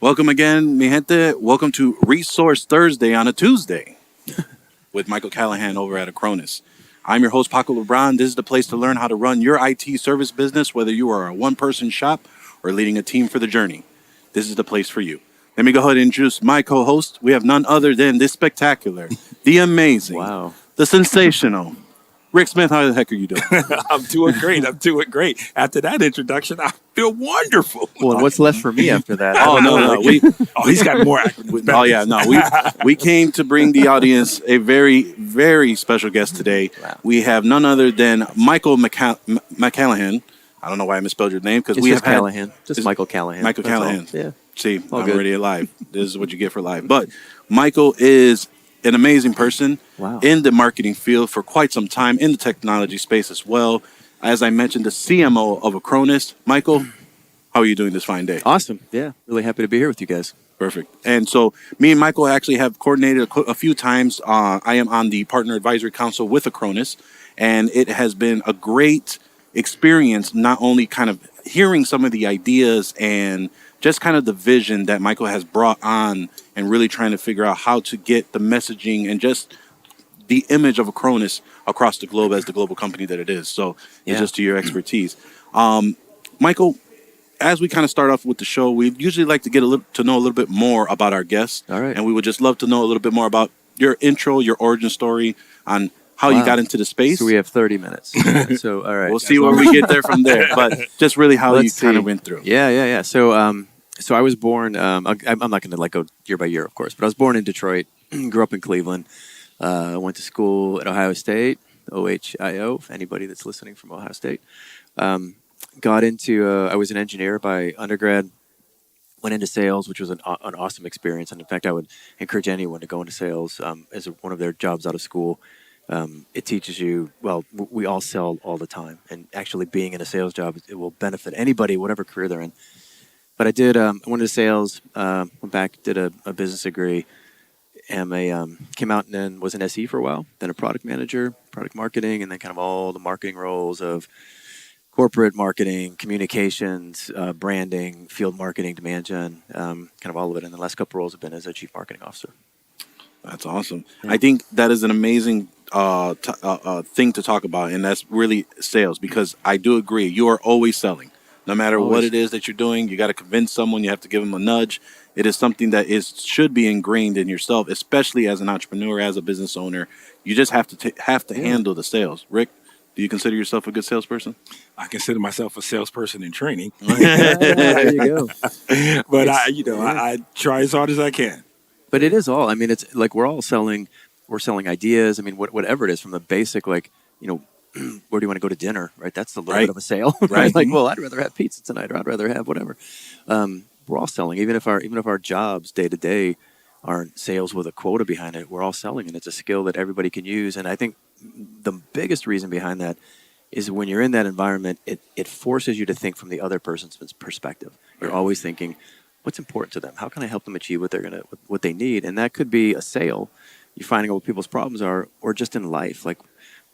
Welcome again, mi gente. Welcome to Resource Thursday on a Tuesday with Michael Callahan over at Acronis. I'm your host, Paco Lebron. This is the place to learn how to run your IT service business, whether you are a one-person shop or leading a team for the journey. This is the place for you. Let me go ahead and introduce my co-host. We have none other than this spectacular, the amazing, the sensational, Rick Smith. How the heck are you doing? I'm doing great. After that introduction, I feel wonderful. Well, what's left for me after that? Oh, no. He's got more acronyms. Oh, yeah, no. We came to bring the audience a very, very special guest today. Wow. We have none other than Michael Callahan. I don't know why I misspelled your name. It's just Callahan. Just Michael Callahan. Michael Callahan. Yeah. See, All I'm good. already alive. This is what you get for life. But Michael is an amazing person in the marketing field for quite some time, in the technology space as well. As I mentioned, the CMO of Acronis. Michael, how are you doing this fine day? Awesome. Yeah. Really happy to be here with you guys. Perfect. And so me and Michael actually have coordinated a few times. I am on the Partner Advisory Council with Acronis, and it has been a great experience, not only kind of hearing some of the ideas and just kind of the vision that Michael has brought on and really trying to figure out how to get the messaging and just the image of Acronis across the globe as the global company that it is. So it's just to your expertise. Michael, as we kind of start off with the show, we usually like to get to know a little bit more about our guests. All right. And we would just love to know a little bit more about your intro, your origin story on how you got into the space. So we have 30 minutes. So, all right. We'll see where we get there from there. But just really how you kind of went through. Yeah. So I was born, I'm not going to go year by year, of course, but I was born in Detroit, grew up in Cleveland, went to school at Ohio State, OHIO, if anybody that's listening from Ohio State. Got into, I was an engineer by undergrad, went into sales, which was an awesome experience. And in fact, I would encourage anyone to go into sales as one of their jobs out of school. It teaches you, well, we all sell all the time. And actually being in a sales job, it will benefit anybody, whatever career they're in. But I did, I went into sales, went back, did a business degree, and came out and then was an SE for a while, then a product manager, product marketing, and then kind of all the marketing roles of corporate marketing, communications, branding, field marketing, demand gen, kind of all of it. And the last couple roles have been as a chief marketing officer. That's awesome. Yeah. I think that is an amazing thing to talk about, and that's really sales, because I do agree. You are always selling. No matter what it is that you're doing, you got to convince someone. You have to give them a nudge. It is something that should be ingrained in yourself, especially as an entrepreneur, as a business owner. You just have to handle the sales. Rick, do you consider yourself a good salesperson? I consider myself a salesperson in training. There you go. But I try as hard as I can. But it is all. I mean, it's like we're all selling. We're selling ideas. I mean, whatever it is, from the basic, like, where do you want to go to dinner, right? That's a little bit of a sale, right? Like, well, I'd rather have pizza tonight, or I'd rather have whatever. We're all selling, even if our jobs day to day aren't sales with a quota behind it. We're all selling, and it's a skill that everybody can use. And I think the biggest reason behind that is when you're in that environment, it forces you to think from the other person's perspective. You're always thinking, what's important to them? How can I help them achieve what they need? And that could be a sale. You're finding out what people's problems are, or just in life, like,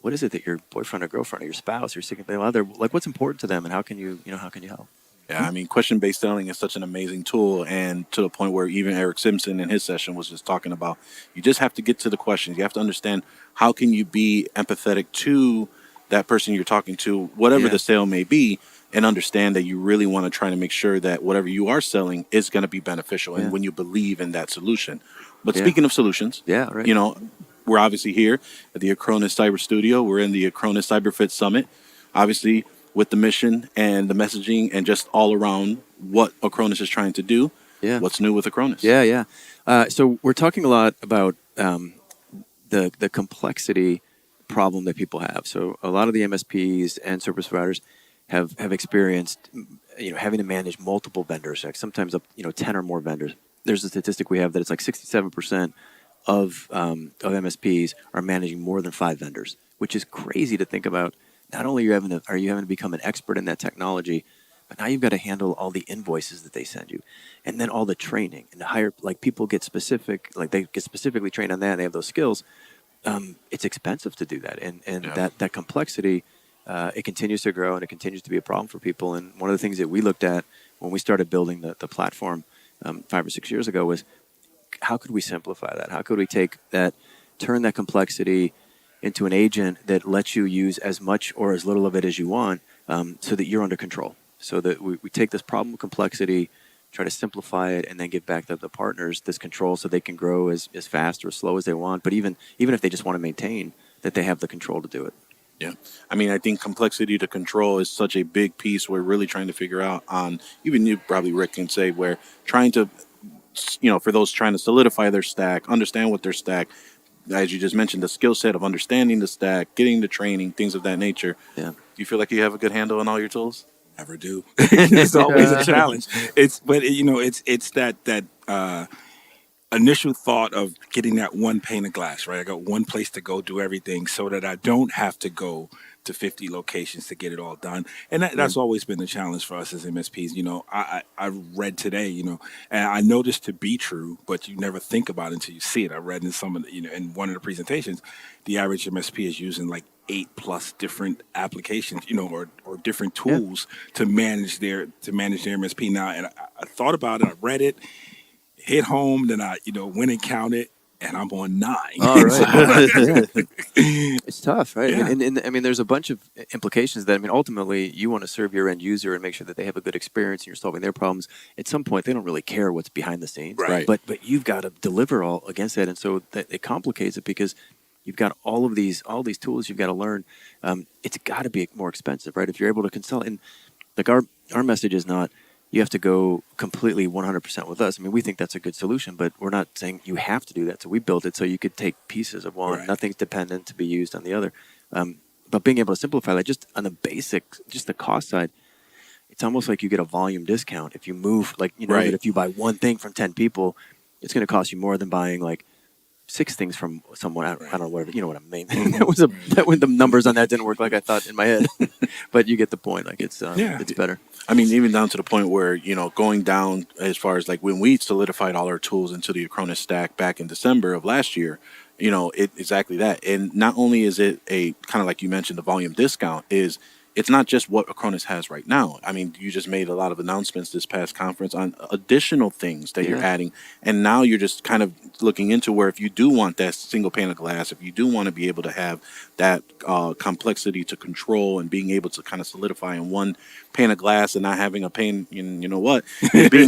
what is it that your boyfriend or girlfriend or your spouse or your significant other, like, what's important to them, and how can you help? Yeah, I mean, question-based selling is such an amazing tool, and to the point where even Eric Simpson in his session was just talking about, you just have to get to the questions. You have to understand, how can you be empathetic to that person you're talking to, whatever the sale may be, and understand that you really want to try to make sure that whatever you are selling is going to be beneficial, and when you believe in that solution. But speaking of solutions, we're obviously here at the Acronis Cyber Studio. We're in the Acronis Cyber Fit Summit, obviously with the mission and the messaging and just all around what Acronis is trying to do. Yeah. What's new with Acronis? So we're talking a lot about the complexity problem that people have. So a lot of the MSPs and service providers have experienced, having to manage multiple vendors, like sometimes up, 10 or more vendors. There's a statistic we have that it's like 67% of MSPs are managing more than 5 vendors, which is crazy to think about. Not only are you having to become an expert in that technology, but now you've got to handle all the invoices that they send you, and then all the training and the hire. Like, people get specific, like they get specifically trained on that, and they have those skills. It's expensive to do that, and that complexity, it continues to grow, and it continues to be a problem for people. And one of the things that we looked at when we started building the platform 5 or 6 years ago was, how could we simplify that? How could we turn that complexity into an agent that lets you use as much or as little of it as you want, so that you're under control? So that we take this problem of complexity, try to simplify it, and then give back to the partners this control so they can grow as fast or as slow as they want. But even if they just want to maintain, that they have the control to do it. Yeah. I mean, I think complexity to control is such a big piece we're really trying to figure out on, even you probably, Rick, can say, where trying to, for those trying to solidify their stack, understand what their stack, as you just mentioned, the skill set of understanding the stack, getting the training, things of that nature. Yeah. Do you feel like you have a good handle on all your tools? Never do. It's always a challenge. It's that initial thought of getting that one pane of glass, right? I got one place to go do everything so that I don't have to go to 50 locations to get it all done. And that's always been the challenge for us as MSPs. I read today, and I know this to be true, but you never think about it until you see it. I read in some of the, in one of the presentations, the average MSP is using like 8+ different applications, or different tools to manage their MSP. Now, and I thought about it, I read it, hit home, then I, went and counted, and I'm on 9. All right. It's tough, right? Yeah. And I mean, there's a bunch of implications that, ultimately, you want to serve your end user and make sure that they have a good experience and you're solving their problems. At some point, they don't really care what's behind the scenes. Right. But you've got to deliver all against that. And so it complicates it because you've got all these tools you've got to learn. It's got to be more expensive, right? If you're able to consult. And like our message is not, you have to go completely 100% with us. I mean, we think that's a good solution, but we're not saying you have to do that. So we built it so you could take pieces of one. Right. Nothing's dependent to be used on the other. But being able to simplify that just on the basics, just the cost side, it's almost like you get a volume discount. If you move, like, Right. that if you buy one thing from 10 people, it's going to cost you more than buying like 6 things from someone. I don't know, whatever, you know what I mean? The numbers on that didn't work like I thought in my head, but you get the point. Like it's better. I mean, even down to the point where, going down as far as like when we solidified all our tools into the Acronis stack back in December of last year, exactly that. And not only is it a kind of like you mentioned, the volume discount it's not just what Acronis has right now. I mean, you just made a lot of announcements this past conference on additional things that you're adding. And now you're just kind of looking into where if you do want that single pane of glass, if you do want to be able to have that complexity to control and being able to kind of solidify in one pane of glass and not having a pane, being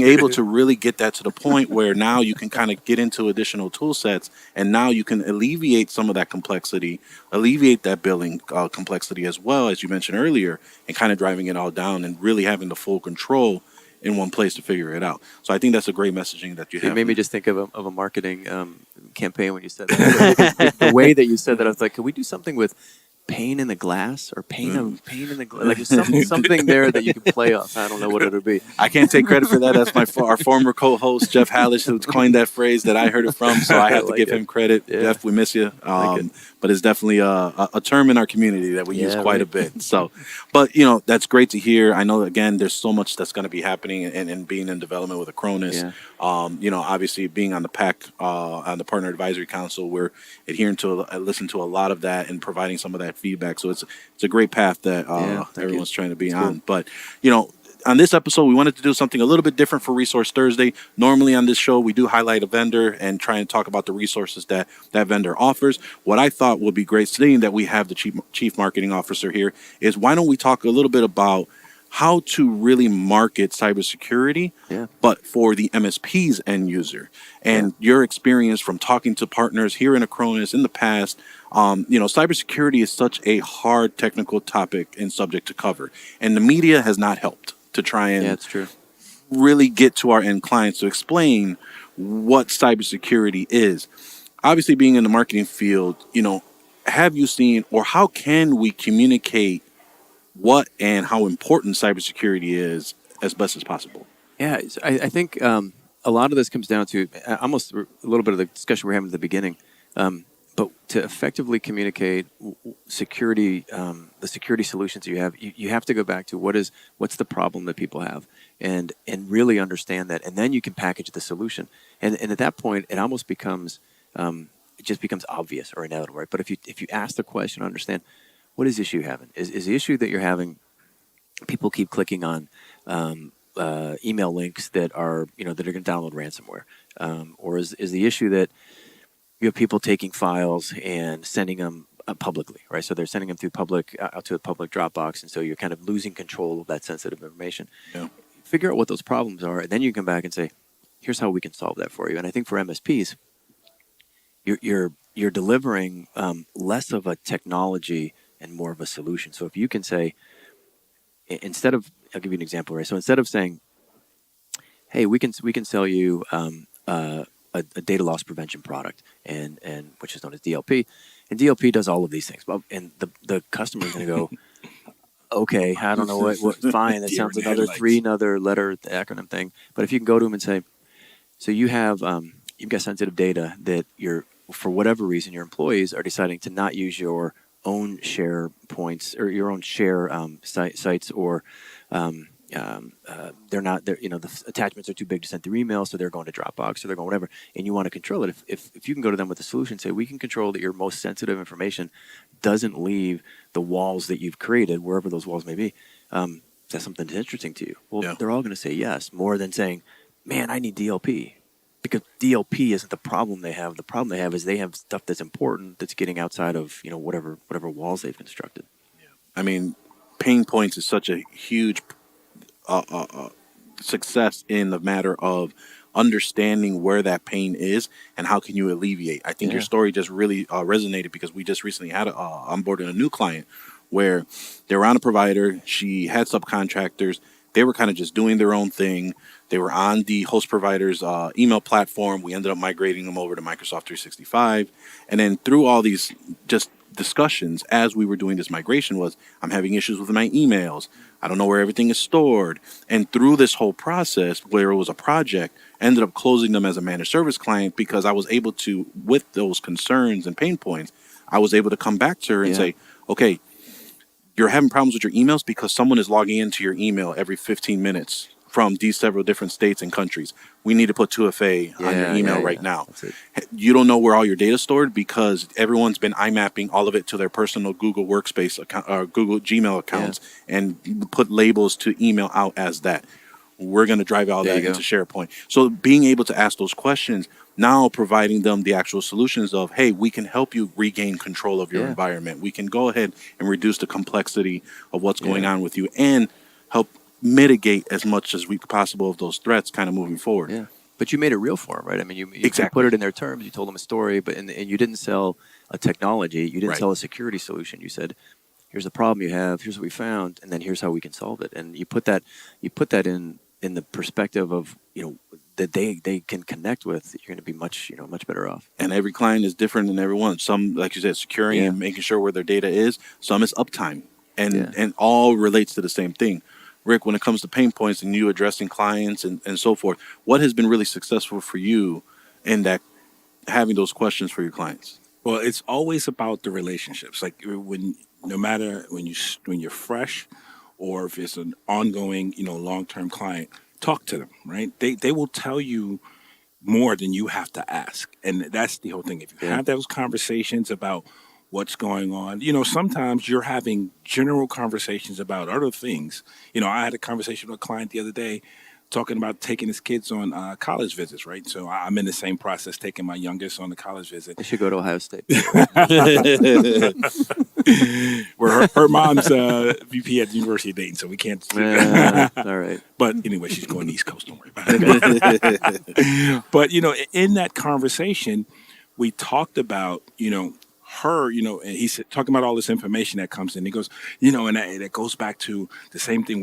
able to really get that to the point where now you can kind of get into additional tool sets and now you can alleviate some of that complexity, alleviate that billing complexity as well, as you mentioned earlier, and kind of driving it all down and really having the full control in one place to figure it out. So I think that's a great messaging that you have. It made me just think of a marketing campaign when you said that. The way that you said that, I was like, could we do something with pane in the glass or pain in the glass? Like something there that you can play off. I don't know what it would be. I can't take credit for that. That's our former co-host, Jeff Hallish, who coined that phrase that I heard it from. So I have to give him credit. Yeah. Jeff, we miss you. But it's definitely a term in our community that we use quite a bit. So, but, that's great to hear. I know, again, there's so much that's going to be happening and being in development with Acronis. Yeah. Obviously being on the PAC, on the Partner Advisory Council, we're adhering to, listen to a lot of that and providing some of that feedback. So it's a great path that everyone's trying to be on. Cool. But, on this episode, we wanted to do something a little bit different for Resource Thursday. Normally on this show, we do highlight a vendor and try and talk about the resources that vendor offers. What I thought would be great, seeing that we have the chief marketing officer here, is why don't we talk a little bit about how to really market cybersecurity, but for the MSP's end user. And your experience from talking to partners here in Acronis in the past, cybersecurity is such a hard technical topic and subject to cover. And the media has not helped to try and that's true. Really get to our end clients to explain what cybersecurity is. Obviously, being in the marketing field, have you seen, or how can we communicate what and how important cybersecurity is as best as possible? Yeah, I think a lot of this comes down to almost a little bit of the discussion we're having at the beginning. But to effectively communicate security, the security solutions you have, you have to go back to what's the problem that people have, and really understand that, and then you can package the solution. And at that point, it almost becomes it just becomes obvious or inevitable, right? But if you ask the question, understand what is the issue you're having? Is the issue that you're having? People keep clicking on email links that are that are going to download ransomware, or is the issue that you have people taking files and sending them publicly, right? So they're sending them through public out to a public Dropbox, and so you're kind of losing control of that sensitive information. Yeah. Figure out what those problems are, and then you can come back and say, "Here's how we can solve that for you." And I think for MSPs, you're delivering less of a technology and more of a solution. So if you can say, instead of, I'll give you an example, right? So instead of saying, "Hey, we can sell you a data loss prevention product," and which is known as DLP, and DLP does all of these things, and the customer is going to go, "Okay, I don't know what fine, that sounds another letter acronym thing." But if you can go to them and say, "So you've got sensitive data that for whatever reason, your employees are deciding to not use your own share points or your own share sites, or the attachments are too big to send through email, so they're going to Dropbox or they're going whatever, and you want to control it." If you can go to them with a solution, say, "We can control that your most sensitive information doesn't leave the walls that you've created, wherever those walls may be," that's something that's interesting to you. Well, they're all going to say yes, more than saying, "Man, I need DLP." Because DLP isn't the problem they have. The problem they have is they have stuff that's important that's getting outside of whatever walls they've constructed. I mean, pain points is such a huge success in the matter of understanding where that pain is and how can you alleviate. I think your story just really resonated, because we just recently had onboarded a new client where they were on a provider. She had subcontractors. They were kind of just doing their own thing. They were on the host provider's email platform. We ended up migrating them over to Microsoft 365. And then through all these just discussions as we were doing this migration was, I'm having issues with my emails. I don't know where everything is stored. And through this whole process, where it was a project, I ended up closing them as a managed service client, because I was able to, with those concerns and pain points, I was able to come back to her and say, "Okay, you're having problems with your emails because someone is logging into your email every 15 minutes from these several different states and countries. We need to put 2FA on your email right now. You don't know where all your data is stored because everyone's been IMAPPing all of it to their personal Google Workspace account or Google Gmail accounts and put labels to email out as that. We're going to drive all that into SharePoint." So being able to ask those questions, now providing them the actual solutions of, hey, we can help you regain control of your environment. We can go ahead and reduce the complexity of what's going on with you and help mitigate as much as we possible of those threats kind of moving forward. Yeah. But you made it real for them, right? I mean, you put it in their terms. You told them a story, and you didn't sell a technology. You didn't sell a security solution. You said, "Here's the problem you have. Here's what we found, and then here's how we can solve it." And you put that in the perspective of that they can connect with. You're going to be much better off. And every client is different than everyone. Some, like you said, securing and making sure where their data is. Some is uptime, and all relates to the same thing. Rick, when it comes to pain points and you addressing clients and so forth, what has been really successful for you in that, having those questions for your clients? Well, it's always about the relationships. Like no matter when you're fresh, or if it's an ongoing, long-term client, talk to them, right? They will tell you more than you have to ask. And that's the whole thing. If you have those conversations about what's going on, sometimes you're having general conversations about other things. I had a conversation with a client the other day talking about taking his kids on college visits, right? So I'm in the same process, taking my youngest on the college visit. They should go to Ohio State. Where her mom's VP at the University of Dayton, so we can't. All right. But anyway, she's going East Coast, don't worry about it. But, in that conversation, we talked about, her, and he's talking about all this information that comes in. He goes, and it goes back to the same thing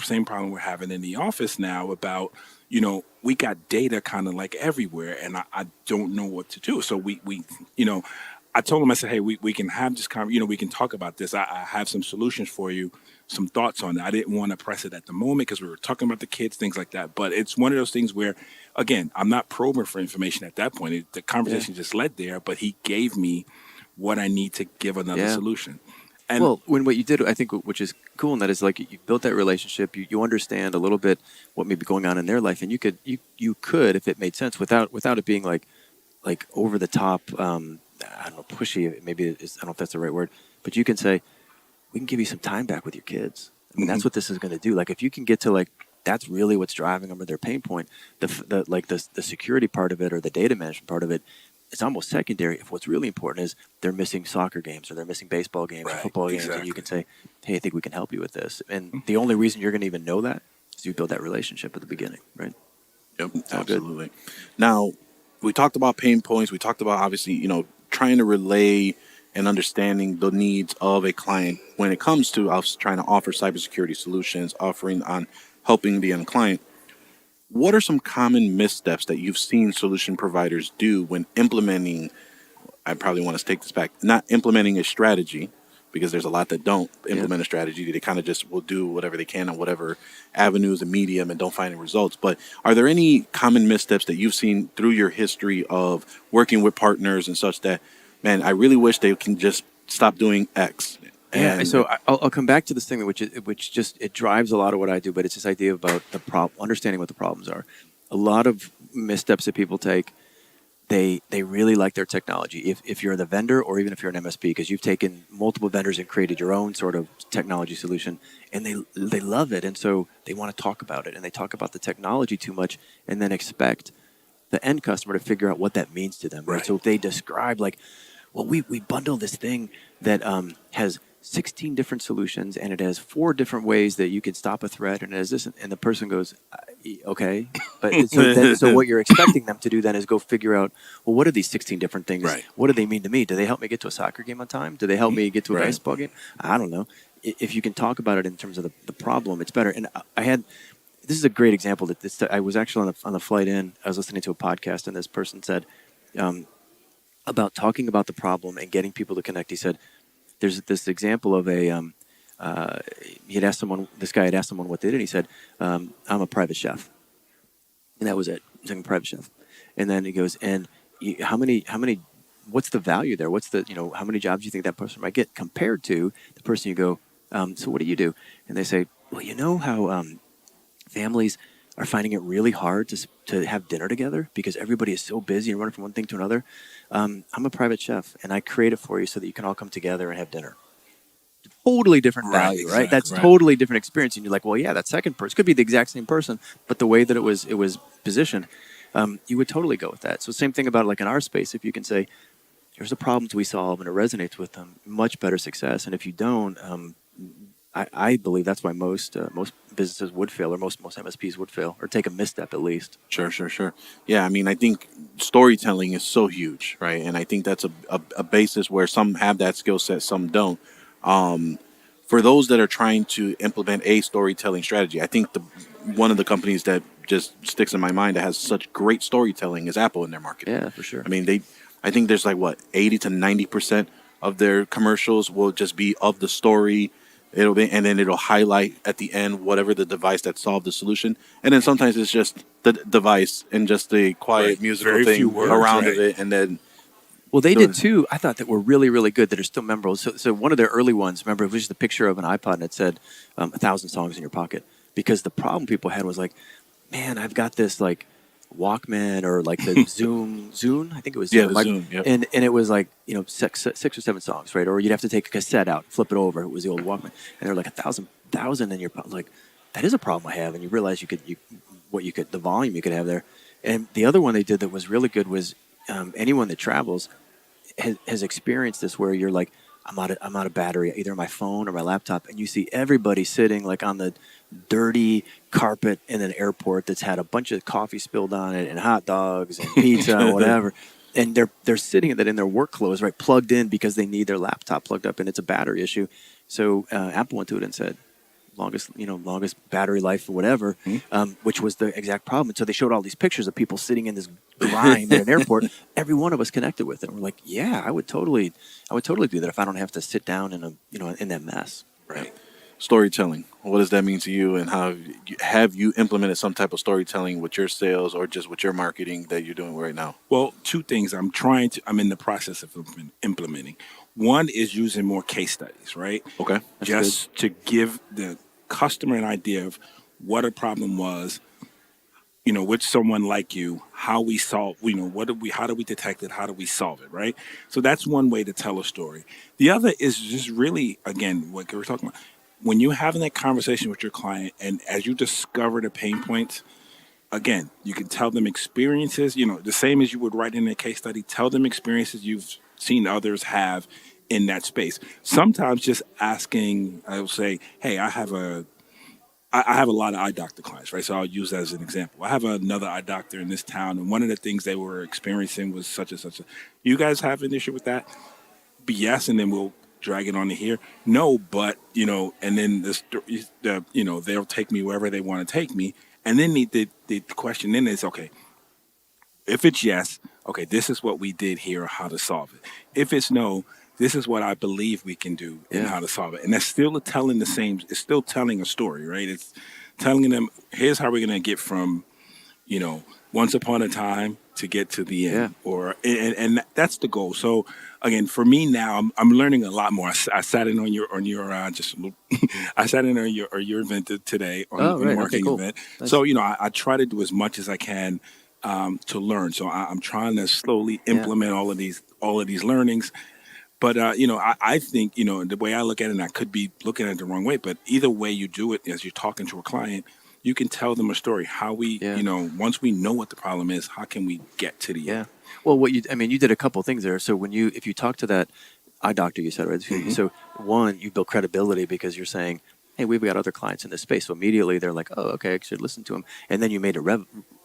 same problem we're having in the office now about, we got data kind of like everywhere, and I don't know what to do. So we I told him, I said, hey, we can have this we can talk about this. I have some solutions for you, some thoughts on it. I didn't want to press it at the moment because we were talking about the kids, things like that. But it's one of those things where, again, I'm not probing for information at that point. The conversation just led there, but he gave me what I need to give another solution. And when what you did, I think, which is cool, and that is like you built that relationship. You understand a little bit what may be going on in their life, and you could, if it made sense, without it being like over the top. I don't know, pushy. Maybe I don't know if that's the right word, but you can say, we can give you some time back with your kids. I mean, that's what this is going to do. Like, if you can get to that's really what's driving them or their pain point. The security part of it or the data management part of it, it's almost secondary. If what's really important is they're missing soccer games or they're missing baseball games or Right, football games, and you can say, hey, I think we can help you with this. And the only reason you're going to even know that is you build that relationship at the beginning, right? Yep, All absolutely. Now, we talked about pain points. We talked about obviously, trying to relay and understanding the needs of a client when it comes to us trying to offer cybersecurity solutions, offering on helping the end client. What are some common missteps that you've seen solution providers do when implementing? I probably want to take this back, not implementing a strategy, because there's a lot that don't implement a strategy. They kind of just will do whatever they can on whatever avenues and medium and don't find any results. But are there any common missteps that you've seen through your history of working with partners and such that, man, I really wish they can just stop doing X? Yeah, And so I'll come back to this thing, which just it drives a lot of what I do, but it's this idea about the problem, understanding what the problems are. A lot of missteps that people take, they really like their technology. If you're the vendor or even if you're an MSP, because you've taken multiple vendors and created your own sort of technology solution, and they love it, and so they want to talk about it, and they talk about the technology too much, and then expect the end customer to figure out what that means to them. Right? So if they describe like, well, we bundle this thing that has 16 different solutions, and it has 4 different ways that you can stop a threat, and it has this, and the person goes, okay, but so what you're expecting them to do then is go figure out, well, what are these 16 different things? Right. What do they mean to me? Do they help me get to a soccer game on time? Do they help me get to a baseball game? I don't know. If you can talk about it in terms of the problem, it's better. And this is a great example I was actually on the flight in, I was listening to a podcast, and this person said about talking about the problem and getting people to connect. He said, there's this example of a this guy had asked someone what they did, and he said, I'm a private chef, and that was it. He's like, a private chef. And then he goes, and how many what's the value there? What's the how many jobs do you think that person might get compared to the person you go, so what do you do? And they say, well, you know how families are finding it really hard to have dinner together because everybody is so busy and running from one thing to another. I'm a private chef, and I create it for you so that you can all come together and have dinner. Totally different value, right? That's totally different experience. And you're like, well, yeah, that second person could be the exact same person, but the way that it was positioned, you would totally go with that. So same thing about like in our space, if you can say, here's the problems we solve and it resonates with them, much better success. And if you don't, I believe that's why most businesses would fail, or most MSPs would fail, or take a misstep at least. Sure. Yeah, I mean, I think storytelling is so huge, right? And I think that's a basis where some have that skill set, some don't. For those that are trying to implement a storytelling strategy, I think one of the companies that just sticks in my mind that has such great storytelling is Apple in their marketing. Yeah, for sure. I mean, I think there's like 80 to 90% of their commercials will just be of the story. And then it'll highlight at the end whatever the device that solved the solution. And then sometimes it's just the device and just the quiet musical Very thing few words, around of it. And then, well, they did too. I thought that were really, really good that are still memorable. So one of their early ones, remember, it was just a picture of an iPod and it said 1,000 songs in your pocket. Because the problem people had was like, man, I've got this like Walkman or like the Zune, I think it was. Yeah, the Zune, yep. And it was like, 6 or 7 songs, right? Or you'd have to take a cassette out, flip it over. It was the old Walkman. And they're like 1,000 in your pocket. Like, that is a problem I have. And you realize the volume you could have there. And the other one they did that was really good was anyone that travels has experienced this where you're like, I'm out of battery, either on my phone or my laptop, and you see everybody sitting like on the dirty carpet in an airport that's had a bunch of coffee spilled on it and hot dogs and pizza and whatever, and they're sitting in their work clothes, right, plugged in because they need their laptop plugged up and it's a battery issue. So Apple went to it and said, longest battery life or whatever, which was the exact problem. And so they showed all these pictures of people sitting in this grime at an airport. Every one of us connected with it. And we're like, yeah, I would totally do that if I don't have to sit down in that mess. Right. Storytelling. What does that mean to you? And how have you implemented some type of storytelling with your sales or just with your marketing that you're doing right now? Well, 2 things I'm in the process of implementing. One is using more case studies, right? Okay. Just to give the customer an idea of what a problem was, with someone like you, how we solve, how do we detect it? How do we solve it? Right. So that's one way to tell a story. The other is just really, again, what we're talking about, when you're having that conversation with your client, and as you discover the pain points, again, you can tell them experiences, the same as you would write in a case study. Tell them experiences you've seen others have in that space. Sometimes just asking, I will say, hey, I have a lot of eye doctor clients, right? So I'll use that as an example. I have another eye doctor in this town, and one of the things they were experiencing was such and such. You guys have an issue with that? But yes, and then we'll drag it on to here. No, but and then they'll take me wherever they want to take me. And then the question then is, okay, if it's yes, okay, this is what we did here, how to solve it. If it's no, this is what I believe we can do and how to solve it. And that's still it's still telling a story, right? It's telling them, here's how we're going to get from, once upon a time to get to the end, and that's the goal. So again, for me now, I'm learning a lot more. I sat in on your I sat in on your event today on the marketing event. Nice. So I try to do as much as I can to learn. So I'm trying to slowly implement all of these learnings. But I think the way I look at it, and I could be looking at it the wrong way, but either way you do it, as you're talking to a client, you can tell them a story. How we, once we know what the problem is, how can we get to the end? Well, you did a couple of things there. So if you talk to that eye doctor, you said, right? Mm-hmm. So one, you build credibility because you're saying, hey, we've got other clients in this space. So immediately they're like, oh, okay, I should listen to them. And then you made it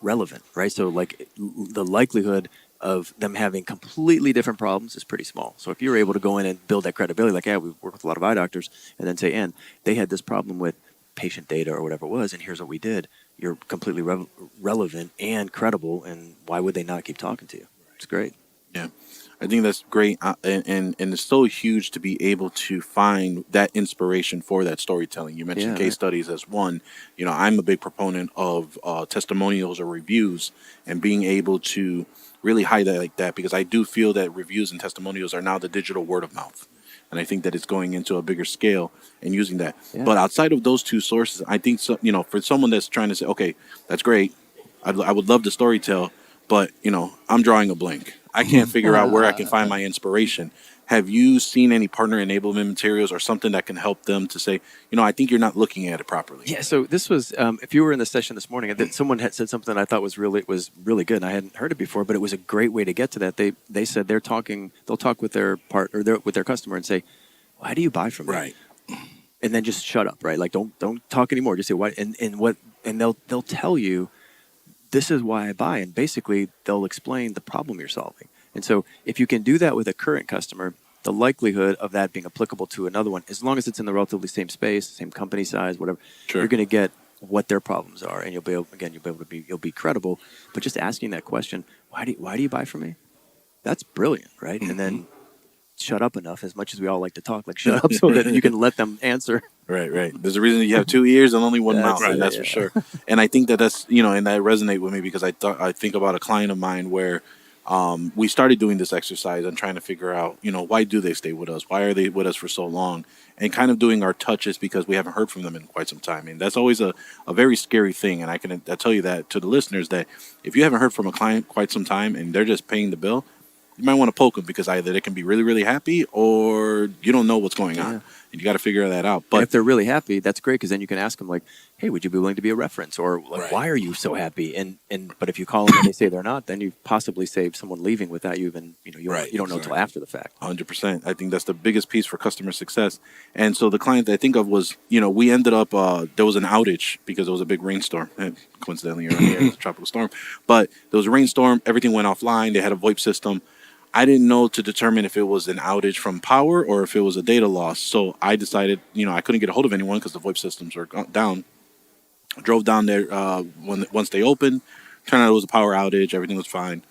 relevant, right? So like the likelihood of them having completely different problems is pretty small. So if you're able to go in and build that credibility, like, yeah, we work with a lot of eye doctors, and then say, and they had this problem with patient data or whatever it was, and here's what we did. You're completely relevant and credible, and why would they not keep talking to you? It's great. Yeah, I think that's great, and it's so huge to be able to find that inspiration for that storytelling. You mentioned case studies as one. I'm a big proponent of testimonials or reviews, and being able to really highlight that, because I do feel that reviews and testimonials are now the digital word of mouth. And I think that it's going into a bigger scale and using that. Yeah. But outside of those two sources, I think, for someone that's trying to say, okay, that's great, I would love to storytell, but, I'm drawing a blank. I can't figure out where I can find my inspiration. Have you seen any partner enablement materials or something that can help them to say, I think you're not looking at it properly? Yeah. So this was, if you were in the session this morning, someone had said something I thought was really good, and I hadn't heard it before, but it was a great way to get to that. They said they'll talk with their partner, with their customer, and say, why do you buy from me? Right. And then just shut up, right? Like don't talk anymore. Just say why, and they'll tell you, this is why I buy, and basically they'll explain the problem you're solving. And so if you can do that with a current customer, the likelihood of that being applicable to another one, as long as it's in the relatively same space, same company size, whatever, you're going to get what their problems are, and you'll be able to you'll be credible. But just asking that question, why do you buy from me? That's brilliant, right? Mm-hmm. And then shut up enough, as much as we all like to talk, like shut up so that you can let them answer. Right. There's a reason you have two ears and only one mouth, and that's for sure. And I think that's, and that resonated with me, because I think about a client of mine where we started doing this exercise and trying to figure out, why do they stay with us? Why are they with us for so long? And kind of doing our touches, because we haven't heard from them in quite some time. And that's always a very scary thing. And I tell you that to the listeners, that if you haven't heard from a client quite some time and they're just paying the bill, you might want to poke them, because either they can be really, really happy, or you don't know what's going on. And you got to figure that out. But and if they're really happy, that's great, because then you can ask them, like, hey, would you be willing to be a reference? Or like, why are you so happy? But if you call them and they say they're not, then you possibly saved someone leaving without you even, you don't know until after the fact. 100%. I think that's the biggest piece for customer success. And so the client that I think of was, we ended up, there was an outage because there was a big rainstorm. And coincidentally, around here, it was a tropical storm. But there was a rainstorm. Everything went offline. They had a VoIP system. I didn't know to determine if it was an outage from power or if it was a data loss. So I decided, I couldn't get a hold of anyone because the VoIP systems were down. Drove down there once they opened. Turned out it was a power outage. Everything was fine,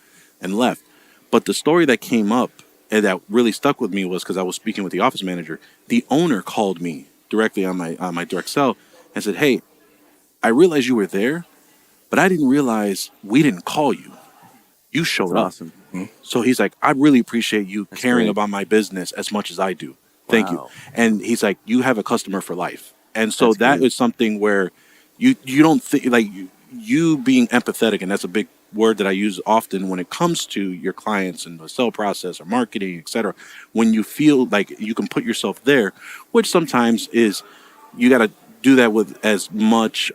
and left. But the story that came up and that really stuck with me was because I was speaking with the office manager. The owner called me directly on my direct cell and said, "Hey, I realized you were there, but I didn't realize we didn't call you. You showed up." Awesome. So he's like, "I really appreciate you caring about my business as much as I do. Thank you." And he's like, "You have a customer for life." And so that is something where you don't think, like, you being empathetic, and that's a big word that I use often when it comes to your clients and the sale process or marketing, etc. When you feel like you can put yourself there, which sometimes is, you got to do that with as much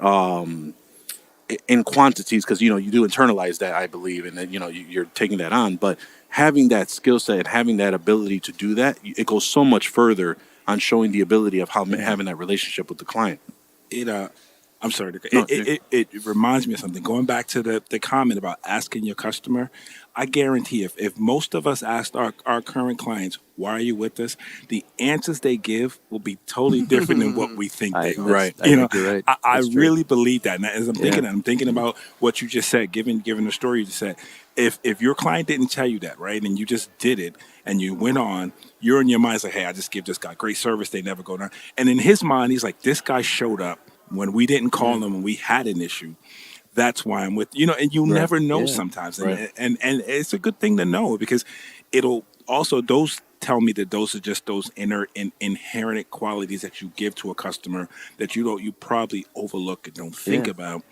in quantities, because you do internalize that, I believe, and then you're taking that on. But having that skill set, having that ability to do that, it goes so much further on showing the ability of how having that relationship with the client. It I'm sorry. No, It reminds me of something. Going back to the comment about asking your customer, I guarantee if most of us asked our current clients, why are you with us? The answers they give will be totally different than what we think they are. Right. I think you're right. I That's true. really believe that. And as I'm thinking, Yeah. I'm thinking about what you just said, given the story you just said. If your client didn't tell you that, right, and you just did it and you went on, you're in your mind like, hey, I just give this guy great service. They never go down. And in his mind, he's like, this guy showed up when we didn't call him when we had an issue. That's why I'm with and you never know Yeah. sometimes, Right. and it's a good thing to know, because it'll also, those tell me that those are just those inner and inherent qualities that you give to a customer that you probably overlook and don't think Yeah. about.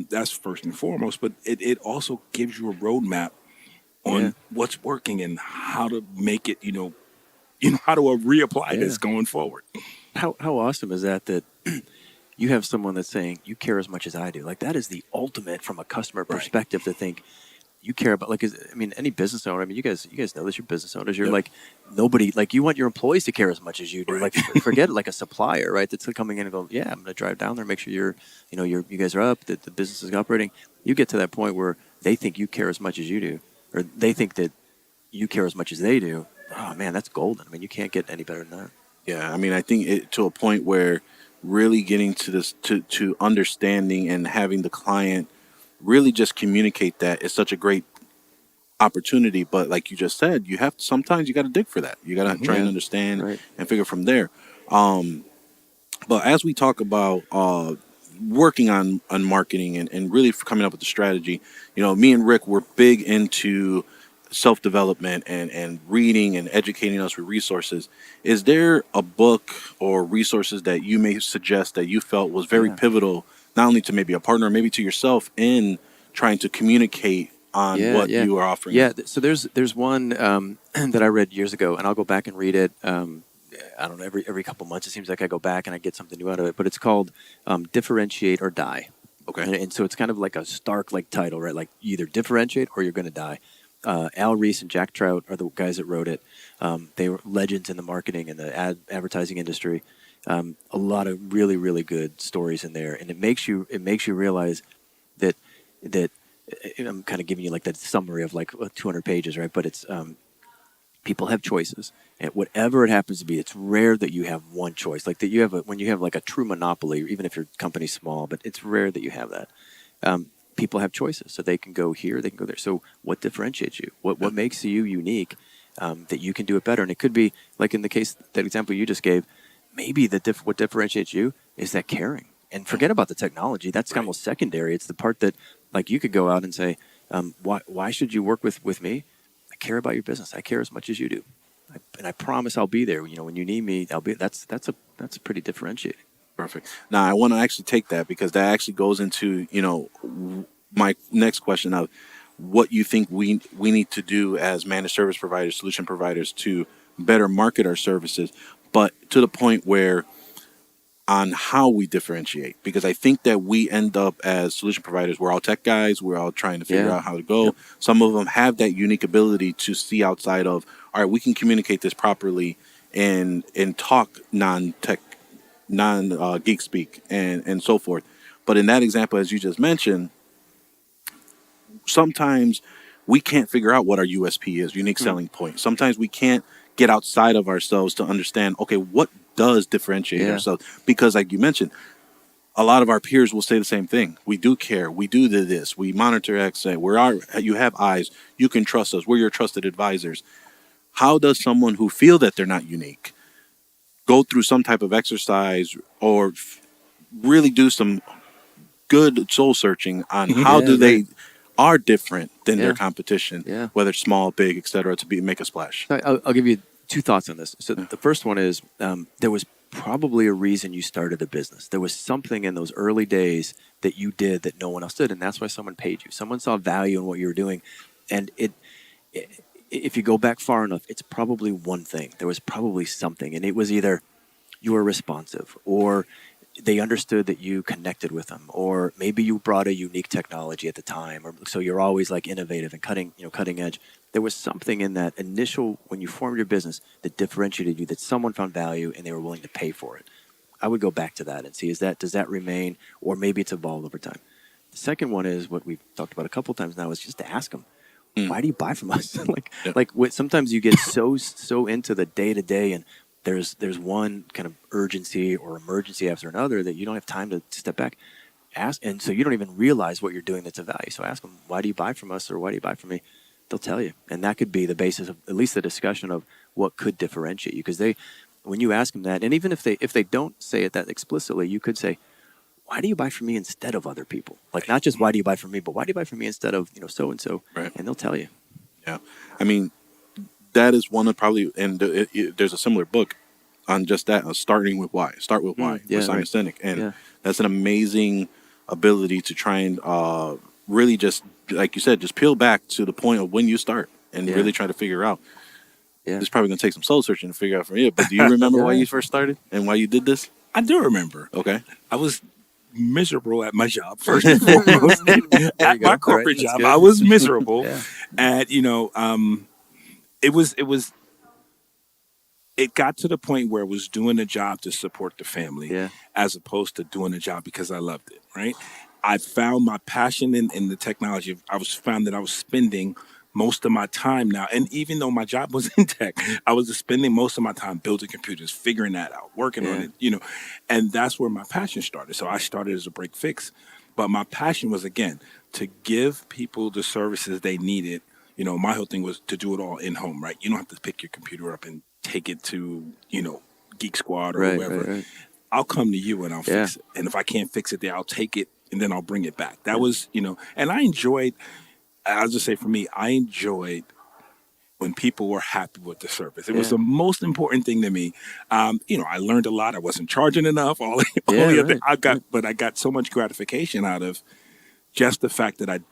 That's first and foremost, but it also gives you a roadmap on what's working and how to make it, how to reapply this going forward. How awesome is that you have someone that's saying you care as much as I do? Like, that is the ultimate from a customer perspective, to think you care about, like, any business owner. I mean, you guys know this. You're business owners. You're like, nobody, like, you want your employees to care as much as you do. Like, forget it, like a supplier, right? That's coming in and going, yeah, I'm going to drive down there, make sure you guys are up, that the business is operating. You get to that point where they think you care as much as you do, or they think that you care as much as they do. Oh man, that's golden. I mean, you can't get any better than that. Yeah, I mean, I think to a point where really getting to this to understanding and having the client really just communicate that is such a great opportunity. But like you just said, sometimes you got to dig for that. You got to try and understand Right. and figure from there. But as we talk about working on marketing and really coming up with the strategy, me and Rick were big into self-development and reading and educating us with resources. Is there a book or resources that you may suggest that you felt was very pivotal, not only to maybe a partner, maybe to yourself, in trying to communicate on what you are offering? Yeah, so there's one that I read years ago, and I'll go back and read it. I don't know, every couple months it seems like I go back and I get something new out of it. But it's called Differentiate or Die. Okay. And so it's kind of like a stark title, right? Like, you either differentiate or you're going to die. Al Reese and Jack Trout are the guys that wrote it. They were legends in the marketing and the advertising industry. A lot of really, really good stories in there, and it makes you realize that I'm kind of giving you like that summary of like 200 pages, right? But it's people have choices, and whatever it happens to be, it's rare that you have one choice. Like, that you have when you have like a true monopoly, even if your company's small, but it's rare that you have that. People have choices, so they can go here, they can go there. So what differentiates you? What makes you unique, that you can do it better? And it could be, like in the case, that example you just gave, maybe what differentiates you is that caring. And forget about the technology. That's almost secondary. It's the part that, like, you could go out and say, why should you work with me? I care about your business. I care as much as you do. And I promise I'll be there. When you need me, I'll be. That's a pretty differentiating. Perfect. Now, I want to actually take that, because that actually goes into, my next question of what you think we need to do as managed service providers, solution providers, to better market our services, but to the point where on how we differentiate. Because I think that we end up as solution providers, we're all tech guys, we're all trying to figure out how to go. Yep. Some of them have that unique ability to see outside of, all right, we can communicate this properly and talk non-tech, non-geek speak and so forth. But in that example, as you just mentioned, sometimes we can't figure out what our USP is, unique selling point. Sometimes we can't get outside of ourselves to understand, okay, what does differentiate ourselves? Because like you mentioned, a lot of our peers will say the same thing. We do care. We do this. We monitor X. You have eyes. You can trust us. We're your trusted advisors. How does someone who feel that they're not unique go through some type of exercise or really do some good soul searching on how they are different than their competition, whether it's small, big, etc., to make a splash? I'll give you two thoughts on this. So the first one is, there was probably a reason you started a business. There was something in those early days that you did that no one else did, and that's why someone paid you. Someone saw value in what you were doing, and if you go back far enough, it's probably one thing. There was probably something, and it was either you were responsive, or they understood that you connected with them, or maybe you brought a unique technology at the time, or so you're always like innovative and cutting edge. There was something in that initial, when you formed your business, that differentiated you, that someone found value and they were willing to pay for it. I would go back to that and see, does that remain, or maybe it's evolved over time. The second one is what we've talked about a couple of times now, is just to ask them, why do you buy from us? Sometimes you get so into the day to day, and there's one kind of urgency or emergency after another that you don't have time to step back, ask, and so you don't even realize what you're doing that's of value. So ask them, why do you buy from us, or why do you buy from me? They'll tell you, and that could be the basis of at least the discussion of what could differentiate you. Because when you ask them that, and even if they don't say it that explicitly, you could say, why do you buy from me instead of other people? Like, not just why do you buy from me, but why do you buy from me instead of so and so? Right. And they'll tell you. Yeah, I mean, that is one of probably, and there's a similar book on just that, starting with why. Start with why, with Simon Sinek, and that's an amazing ability to try and really just, like you said, just peel back to the point of when you start and really try to figure out. Yeah. It's probably going to take some soul searching to figure out from you. But do you remember why you first started and why you did this? I do remember. Okay. I was miserable at my job, first and foremost. At my corporate job, I was miserable. And, it got to the point where I was doing a job to support the family as opposed to doing a job because I loved it, right? I found my passion in the technology. Found that I was spending most of my time now. And even though my job was in tech, I was spending most of my time building computers, figuring that out, working on it, and that's where my passion started. So I started as a break fix, but my passion was, again, to give people the services they needed. My whole thing was to do it all in home, right? You don't have to pick your computer up and take it to, Geek Squad or whoever. Right. I'll come to you and I'll fix it. And if I can't fix it there, I'll take it and then I'll bring it back. That was, and I'll just say for me, I enjoyed when people were happy with the service. It was the most important thing to me. I learned a lot. I wasn't charging enough. I got so much gratification out of just the fact that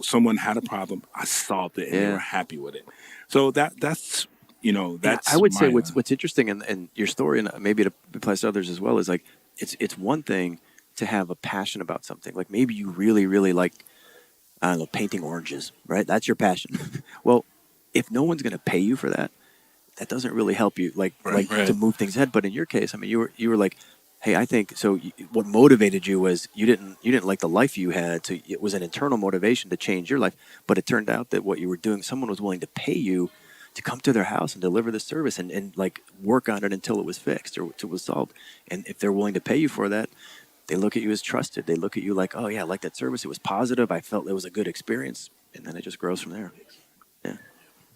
someone had a problem, I solved it, and they were happy with it. So that's. I would say what's interesting in your story, and maybe it applies to others as well, is like it's one thing to have a passion about something. Like maybe you really, really like, I don't know, painting oranges, right? That's your passion. Well, if no one's going to pay you for that, that doesn't really help you to move things ahead. But in your case, I mean, you were like, hey, I think so. What motivated you was you didn't like the life you had, so it was an internal motivation to change your life. But it turned out that what you were doing, someone was willing to pay you to come to their house and deliver the service and like work on it until it was fixed or until it was solved. And if they're willing to pay you for that, they look at you as trusted. They look at you like, oh yeah, I like that service. It was positive. I felt it was a good experience. And then it just grows from there. Yeah.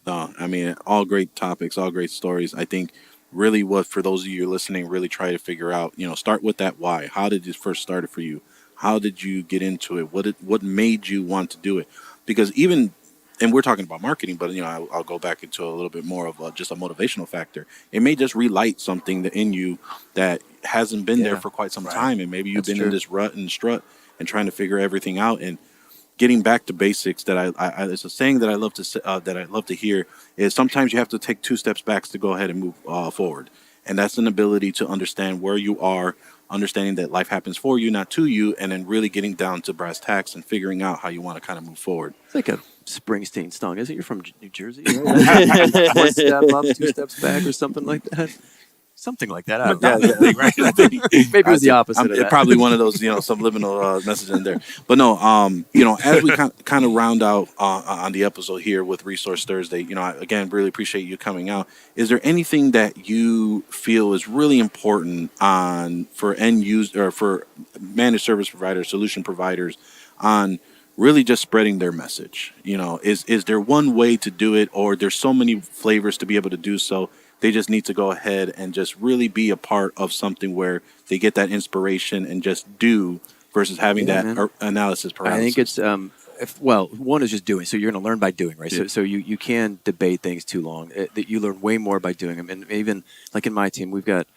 I mean, all great topics, all great stories. I think really what, for those of you listening, really try to figure out, start with that why. How did this first start for you? How did you get into it? What made you want to do it? Because even, and we're talking about marketing, but I'll go back into a little bit more of just a motivational factor. It may just relight something that in you that hasn't been there for quite some time, and maybe you've been in this rut and strut and trying to figure everything out. And getting back to basics, that I it's a saying that I love to say, that I love to hear, is sometimes you have to take 2 steps back to go ahead and move forward, and that's an ability to understand where you are, understanding that life happens for you, not to you, and then really getting down to brass tacks and figuring out how you want to kind of move forward. It's like a Springsteen song, isn't it? You're from New Jersey, right? 1 step up, 2 steps back, or something like that. Something like that. I don't know. Maybe it was the opposite of that. Probably one of those, subliminal messages in there. But no, as we kind of round out on the episode here with Resource Thursday, I, again, really appreciate you coming out. Is there anything that you feel is really important for end user or for managed service providers, solution providers, on really just spreading their message? Is there one way to do it, or there's so many flavors to be able to do so? They just need to go ahead and just really be a part of something where they get that inspiration and just do, versus having analysis paralysis. I think it's one is just doing. So you're going to learn by doing, right? So you can debate things too long. That you learn way more by doing them. And even like in my team, we've got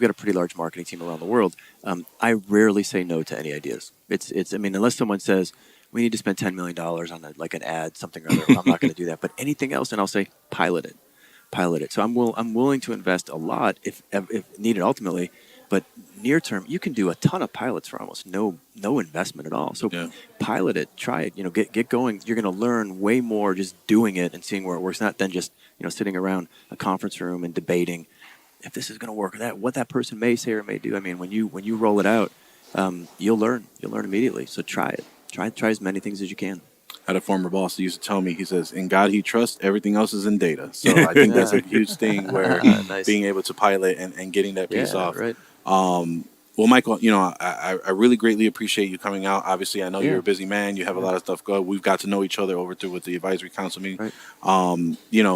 a pretty large marketing team around the world. I rarely say no to any ideas. It's I mean, unless someone says we need to spend $10 million on an ad, something or other, I'm not going to do that. But anything else, and I'll say pilot it. pilot it. So I'm willing to invest a lot if needed ultimately, but near term you can do a ton of pilots for almost no investment at all. So pilot it, try it, get going. You're going to learn way more just doing it and seeing where it works, not than just sitting around a conference room and debating if this is going to work or that, what that person may say or may do. I mean, when you roll it out, you'll learn immediately. So try it. Try as many things as you can. I had a former boss who used to tell me, he says, in God he trusts, everything else is in data. So I think that's a huge thing where Nice. being able to pilot and getting that piece off. Right. Well, Michael, I really greatly appreciate you coming out. Obviously, I know you're a busy man. You have a lot of stuff going. We've got to know each other with the advisory council meeting. Right.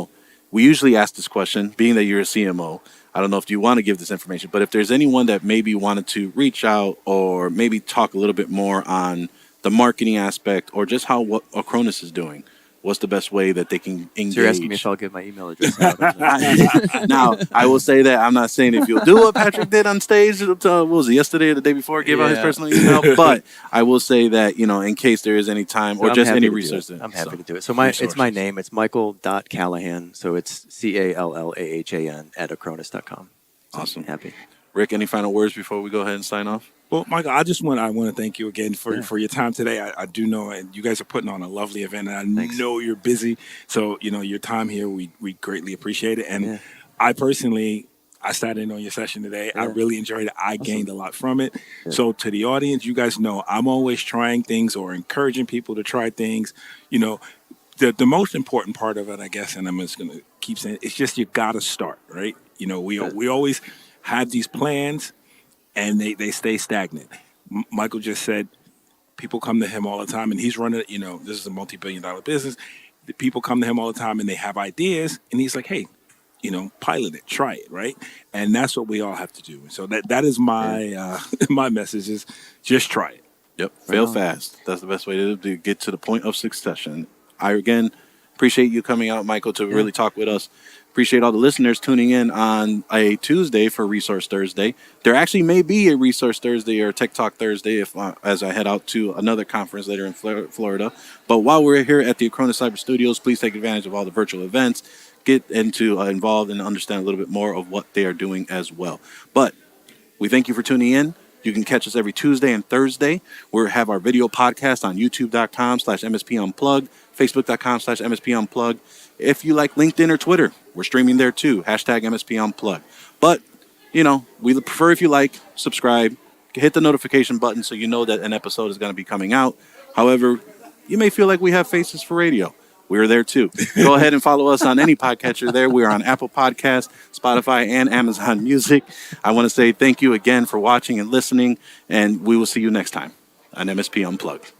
We usually ask this question, being that you're a CMO. I don't know if you want to give this information, but if there's anyone that maybe wanted to reach out or maybe talk a little bit more on the marketing aspect or just what Acronis is doing, what's the best way that they can engage? So you're asking me if I'll give my email address out. Now, I will say that I'm not saying if you'll do what Patrick did on stage, what was it, yesterday or the day before, gave out his personal email, but I will say that, in case there is any time or just any research. I'm happy to do it. So it's my name. It's Michael.Callahan. So it's CALLAHAN at Acronis.com. So Awesome. Happy. Rick, any final words before we go ahead and sign off? Well, Michael, I want to thank you again for your time today. I do know, and you guys are putting on a lovely event, and I know you're busy. So, your time here, we greatly appreciate it. And I personally, I sat in on your session today. I really enjoyed it. I gained a lot from it. Yeah. So to the audience, you guys know I'm always trying things or encouraging people to try things. The most important part of it, I guess, and I'm just going to keep saying, it's just you got to start, right? We always have these plans, and they stay stagnant. Michael just said people come to him all the time, and he's running, this is a multi-billion-dollar business. The people come to him all the time, and they have ideas, and he's like, hey, pilot it, try it, right? And that's what we all have to do. So that is my my message is just try it. Yep, fail fast. That's the best way to get to the point of succession. I, again, appreciate you coming out, Michael, to really talk with us. Appreciate all the listeners tuning in on a Tuesday for Resource Thursday. There actually may be a Resource Thursday or Tech Talk Thursday as I head out to another conference later in Florida. But while we're here at the Acronis Cyber Studios, please take advantage of all the virtual events. Get involved and understand a little bit more of what they are doing as well. But we thank you for tuning in. You can catch us every Tuesday and Thursday. We have our video podcast on youtube.com/MSP Unplugged, facebook.com/MSP Unplugged. If you like LinkedIn or Twitter, we're streaming there too. #MSP Unplugged. But, we prefer if you subscribe, hit the notification button so you know that an episode is going to be coming out. However, you may feel like we have faces for radio. We're there too. Go ahead and follow us on any podcatcher there. We're on Apple Podcasts, Spotify, and Amazon Music. I want to say thank you again for watching and listening, and we will see you next time on MSP Unplugged.